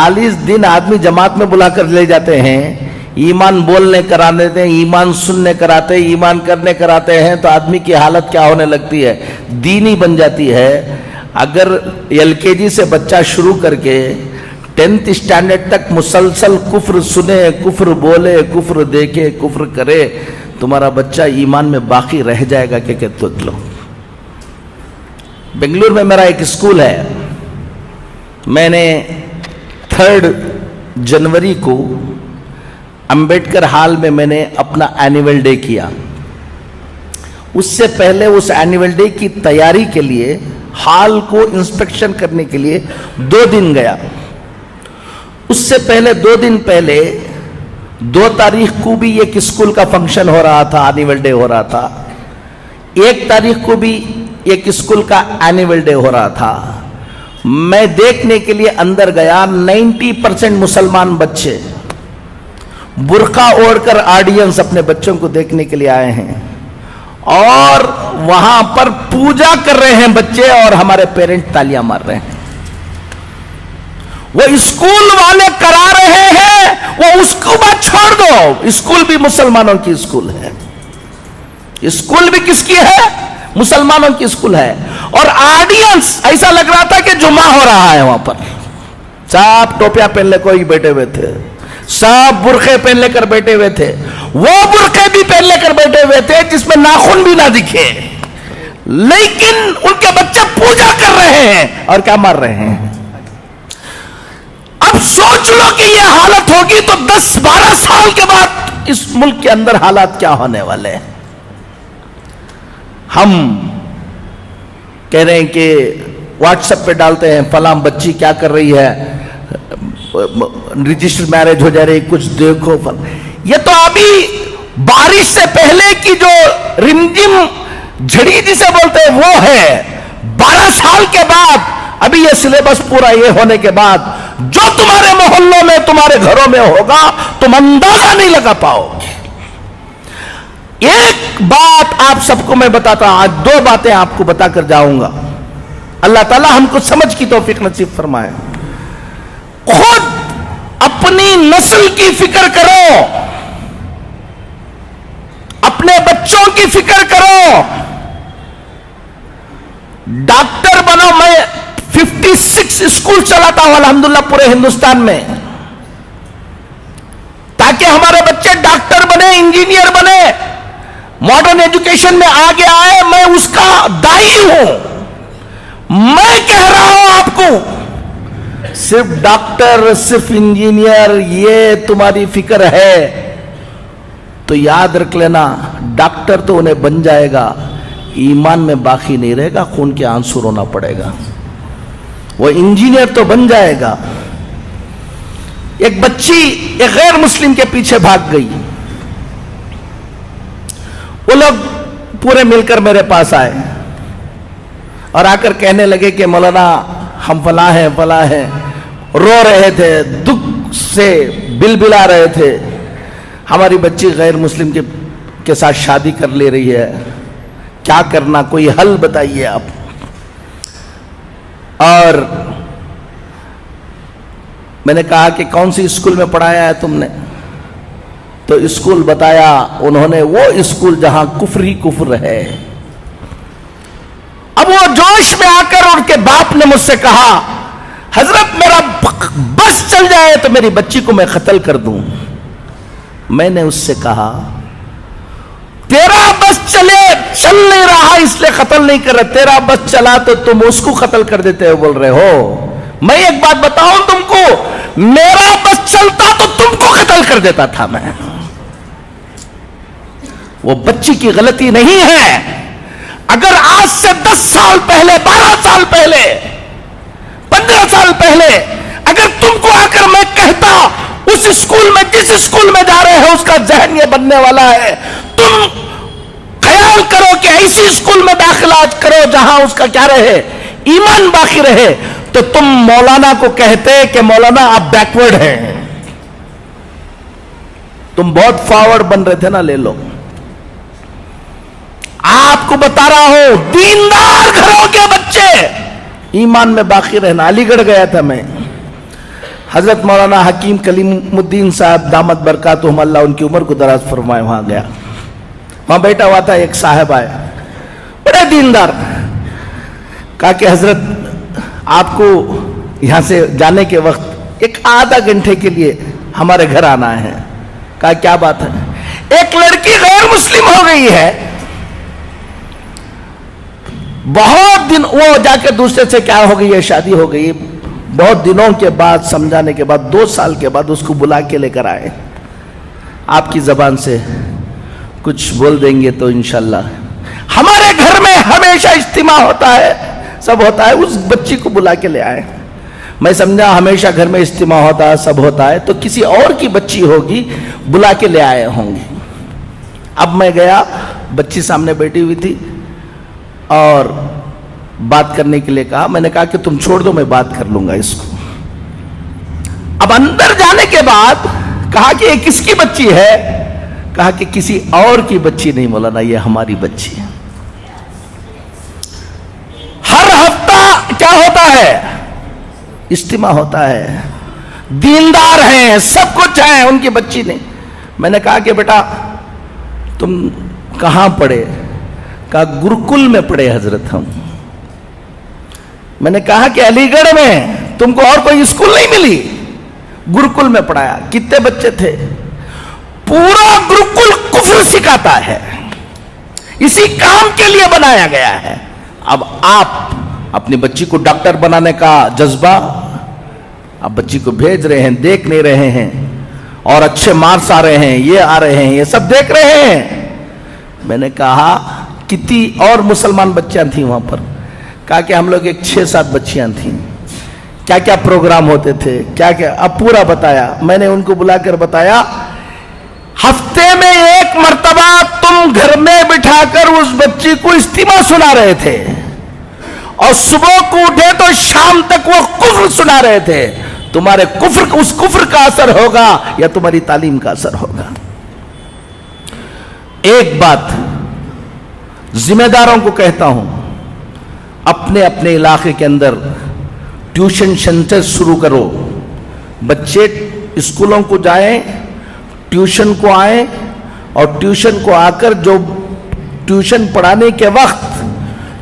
40 दिन आदमी जमात में बुला कर ले जाते हैं, ईमान बोलने करा देते हैं, ईमान सुनने कराते हैं, ईमान करने कराते हैं, तो आदमी की हालत क्या होने लगती है, दीनी बन जाती है। अगर LKG से बच्चा शुरू करके 10th स्टैंडर्ड तक मुसलसल कुफ्र सुने, कुफ्र बोले, कुफ्र देखे, कुफ्र करे, तुम्हारा बच्चा ईमान में बाकी रह जाएगा कि कहते लो। बेंगलुरु में मेरा एक स्कूल है, मैंने 3 जनवरी को अंबेडकर हॉल में मैंने अपना एनुअल डे किया। उससे पहले उस एनुअल डे की तैयारी के लिए हॉल को इंस्पेक्शन करने के लिए 2 दिन गया। उससे पहले 2 दिन पहले 2 तारीख को भी एक स्कूल का फंक्शन हो रहा था, एनुअल डे हो रहा था। 1 तारीख को भी एक स्कूल का एनुअल डे हो रहा था। मैं देखने के लिए अंदर गया, 90% मुसलमान बच्चे बुर्का ओढ़कर ऑडियंस अपने बच्चों को देखने के लिए आए हैं, और वहां पर पूजा कर रहे हैं बच्चे, और हमारे पेरेंट तालियां मार रहे हैं। वो स्कूल वाले करा रहे हैं, वो उसको बात छोड़ दो, स्कूल भी मुसलमानों की स्कूल है। स्कूल भी किसकी है? मुसलमानों की स्कूल है। और ऑडियंस ऐसा लग रहा था कि जुमा हो रहा है वहां पर। सब टोपियां पहन ले कोई बैठे हुए थे, सब बुरखे पहन लेकर बैठे हुए थे। वो बुरखे भी पहन लेकर बैठे हुए थे जिसमें नाखून भी ना दिखे, लेकिन उनके बच्चे पूजा कर रहे हैं और क्या मार रहे हैं। अब सोच लो कि ये हालत होगी तो 10-12 साल के बाद इस मुल्क के अंदर हालात क्या होने वाले हैं। हम कह रहे हैं कि व्हाट्सएप पे डालते हैं, फलां बच्ची क्या कर रही है, रजिस्टर मैरिज हो जा रही, कुछ देखो। ये तो अभी बारिश से पहले की जो रिमझिम झड़ी जिसे बोलते हैं वो है। 12 साल के बाद, अभी ये सिलेबस पूरा ये होने के बाद जो तुम्हारे मोहल्लों में, तुम्हारे घरों में होगा, तुम अंदाजा नहीं लगा पाओगे। एक बात आप सबको मैं बताता हूं, आज 2 बातें आपको बताकर जाऊंगा। अल्लाह ताला हमको समझ की तौफीक नसीब फरमाए। खुद अपनी नस्ल की फिक्र करो, अपने बच्चों की फिक्र करो, डॉक्टर बनो। मैं 56 स्कूल चलाता हूं अल्हम्दुलिल्लाह पूरे हिंदुस्तान में, ताकि हमारे बच्चे डॉक्टर बने, इंजीनियर बने, मॉडर्न एजुकेशन में आगे आए। मैं उसका दाई हूं। मैं कह रहा हूं आपको, सिर्फ डॉक्टर, सिर्फ इंजीनियर ये तुम्हारी फिक्र है तो याद रख लेना, डॉक्टर तो उन्हें बन जाएगा, ईमान में बाकी नहीं रहेगा, खून के आंसू रोना पड़ेगा। वो इंजीनियर तो बन जाएगा। एक बच्ची एक गैर मुस्लिम के पीछे भाग गई। वो लोग पूरे मिलकर मेरे पास आए और आकर कहने लगे कि मौलाना हम फला हैं, फला हैं। रो रहे थे, दुख से बिलबिला रहे थे। हमारी बच्ची गैर मुस्लिम के साथ शादी कर ले रही है, क्या करना, कोई हल बताइए आप। और मैंने कहा कि कौन सी स्कूल में पढ़ाया है तुमने? तो स्कूल बताया उन्होंने, वो स्कूल जहां कुफ्र ही कुफ्र है। अब वो जोश में आकर उनके बाप ने मुझसे कहा, हजरत मेरा बस चल जाए तो मेरी बच्ची को मैं कत्ल कर दूं। मैंने उससे कहा, तेरा बस चल नहीं रहा इसलिए कत्ल नहीं कर रहे, तेरा बस चला तो तुम उसको कत्ल कर देते हो बोल रहे हो। मैं एक बात बताऊं तुमको, मेरा बस चलता तो तुमको कत्ल कर देता था मैं। वो बच्ची की गलती नहीं है। अगर आज से 10 साल पहले, 12 साल पहले, 15 साल पहले अगर तुमको आकर मैं कहता उस स्कूल में, जिस स्कूल में जा रहे हो उसका जहन ये बनने वाला है, तुम ख्याल करो कि ऐसी स्कूल में दाखिला करो जहां उसका क्या रहे, ईमान बाकी रहे, तो तुम मौलाना को कहते कि मौलाना आप बैकवर्ड हैं। तुम बहुत फॉरवर्ड बन रहे थे ना, ले लो। आपको बता रहा हूं, दीनदार घरों के बच्चे ईमान में बाकी रहना। अलीगढ़ गया था मैं, حضرت مولانا حکیم کلیم صاحب دامت برکاتہم اللہ ان کی عمر کو دراز فرمائے، وہاں گیا، وہاں بیٹھا ہوا تھا، ایک صاحب آئے بڑے دیندار، کہا کہ حضرت آپ کو یہاں سے جانے کے وقت ایک آدھا گھنٹے کے لیے ہمارے گھر آنا ہے۔ کہا کیا بات ہے؟ ایک لڑکی غیر مسلم ہو گئی ہے، بہت دن، وہ جا کے دوسرے سے کیا ہو گئی ہے، شادی ہو گئی، بہت دنوں کے بعد سمجھانے کے بعد 2 سال کے بعد اس کو بلا کے لے کر آئے، آپ کی زبان سے کچھ بول دیں گے تو انشاءاللہ۔ ہمارے گھر میں ہمیشہ اجتماع ہوتا ہے، سب ہوتا ہے، اس بچی کو بلا کے لے آئے۔ میں سمجھا ہمیشہ گھر میں اجتماع ہوتا ہے، سب ہوتا ہے، تو کسی اور کی بچی ہوگی، بلا کے لے آئے ہوں گے۔ اب میں گیا، بچی سامنے بیٹھی ہوئی تھی اور بات کرنے کے لیے کہا، میں نے کہا کہ تم چھوڑ دو، میں بات کر لوں گا اس کو۔ اب اندر جانے کے بعد کہا کہ یہ کس کی بچی ہے؟ کہا کہ کسی اور کی بچی نہیں مولانا، یہ ہماری بچی ہے۔ ہر ہفتہ کیا ہوتا ہے؟ اجتماع ہوتا ہے، دیندار ہیں، سب کچھ ہیں، ان کی بچی نہیں۔ میں نے کہا کہ بیٹا تم کہاں پڑھے؟ کہا گرکل میں پڑھے حضرت ہم۔ میں نے کہا کہ علی گڑھ میں تم کو اور کوئی اسکول نہیں ملی؟ گرکل میں پڑھایا۔ کتنے بچے تھے؟ پورا گرکل کفر سکھاتا ہے، اسی کام کے لیے بنایا گیا ہے۔ اب آپ اپنی بچی کو ڈاکٹر بنانے کا جذبہ، آپ بچی کو بھیج رہے ہیں، دیکھ نہیں رہے ہیں، اور اچھے مارکس آ رہے ہیں، یہ آ رہے ہیں، یہ سب دیکھ رہے ہیں۔ میں نے کہا کتنی اور مسلمان بچیاں تھیں وہاں پر؟ کہا کہ ہم لوگ ایک 6-7 بچیاں تھیں۔ کیا کیا پروگرام ہوتے تھے، کیا کیا، اب پورا بتایا۔ میں نے ان کو بلا کر بتایا، ہفتے میں 1 مرتبہ تم گھر میں بٹھا کر اس بچی کو اجتماع سنا رہے تھے، اور صبح کو اٹھے تو شام تک وہ کفر سنا رہے تھے۔ تمہارے کفر، اس کفر کا اثر ہوگا یا تمہاری تعلیم کا اثر ہوگا؟ ایک بات ذمہ داروں کو کہتا ہوں، اپنے اپنے علاقے کے اندر ٹیوشن سینٹر شروع کرو۔ بچے اسکولوں کو جائیں، ٹیوشن کو آئیں، اور ٹیوشن کو آ کر جو ٹیوشن پڑھانے کے وقت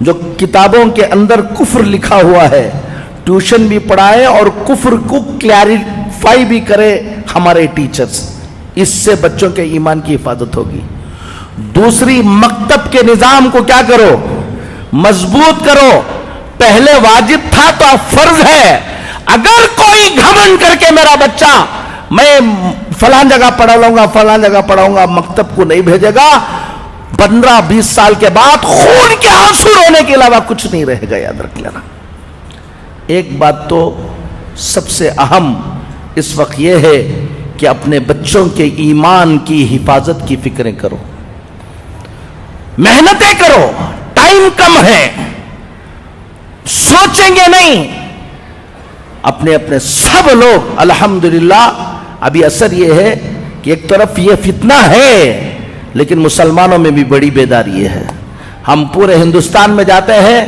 جو کتابوں کے اندر کفر لکھا ہوا ہے، ٹیوشن بھی پڑھائیں اور کفر کو کلیریفائی بھی کرے ہمارے ٹیچرز۔ اس سے بچوں کے ایمان کی حفاظت ہوگی۔ دوسری، مکتب کے نظام کو کیا کرو؟ مضبوط کرو۔ پہلے واجب تھا تو اب فرض ہے۔ اگر کوئی گھمنڈ کر کے میرا بچہ میں فلان جگہ پڑھا لوں گا، فلان جگہ پڑھاؤں گا، مکتب کو نہیں بھیجے گا، 15-20 سال کے بعد خون کے آنسو رونے کے علاوہ کچھ نہیں رہے گا، یاد رکھ لینا۔ ایک بات تو سب سے اہم اس وقت یہ ہے کہ اپنے بچوں کے ایمان کی حفاظت کی فکریں کرو، محنتیں کرو۔ ٹائم کم ہے، سوچیں گے نہیں۔ اپنے اپنے سب لوگ الحمدللہ، ابھی اثر یہ ہے کہ ایک طرف یہ فتنہ ہے، لیکن مسلمانوں میں بھی بڑی بیداری ہے۔ ہم پورے ہندوستان میں جاتے ہیں،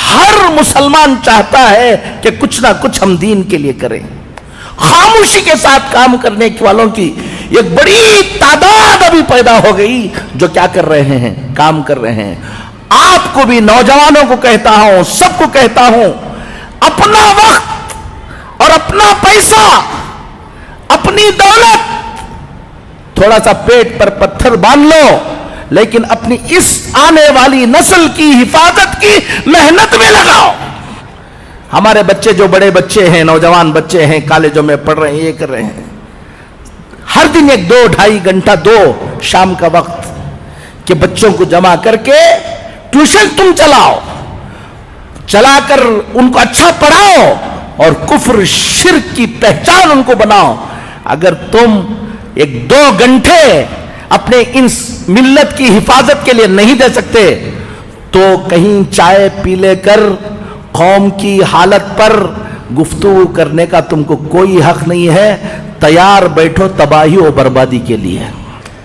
ہر مسلمان چاہتا ہے کہ کچھ نہ کچھ ہم دین کے لیے کریں۔ خاموشی کے ساتھ کام کرنے والوں کی ایک بڑی تعداد ابھی پیدا ہو گئی، جو کیا کر رہے ہیں؟ کام کر رہے ہیں۔ آپ کو بھی، نوجوانوں کو کہتا ہوں، سب کو کہتا ہوں، اپنا وقت اور اپنا پیسہ، اپنی دولت، تھوڑا سا پیٹ پر پتھر باندھ لو، لیکن اپنی اس آنے والی نسل کی حفاظت کی محنت میں لگاؤ۔ ہمارے بچے جو بڑے بچے ہیں، نوجوان بچے ہیں، کالجوں میں پڑھ رہے ہیں، یہ کر رہے ہیں، ہر دن 1-2-2.5 گھنٹہ دو شام کا وقت کہ بچوں کو جمع کر کے ٹیوشن تم چلاؤ، چلا کر ان کو اچھا پڑھاؤ اور کفر شرک کی پہچان ان کو بناؤ۔ اگر تم 1-2 گھنٹے اپنے ان ملت کی حفاظت کے لیے نہیں دے سکتے تو کہیں چائے پی لے کر قوم کی حالت پر گفتگو کرنے کا تم کو کوئی حق نہیں ہے۔ تیار بیٹھو تباہی و بربادی کے لیے۔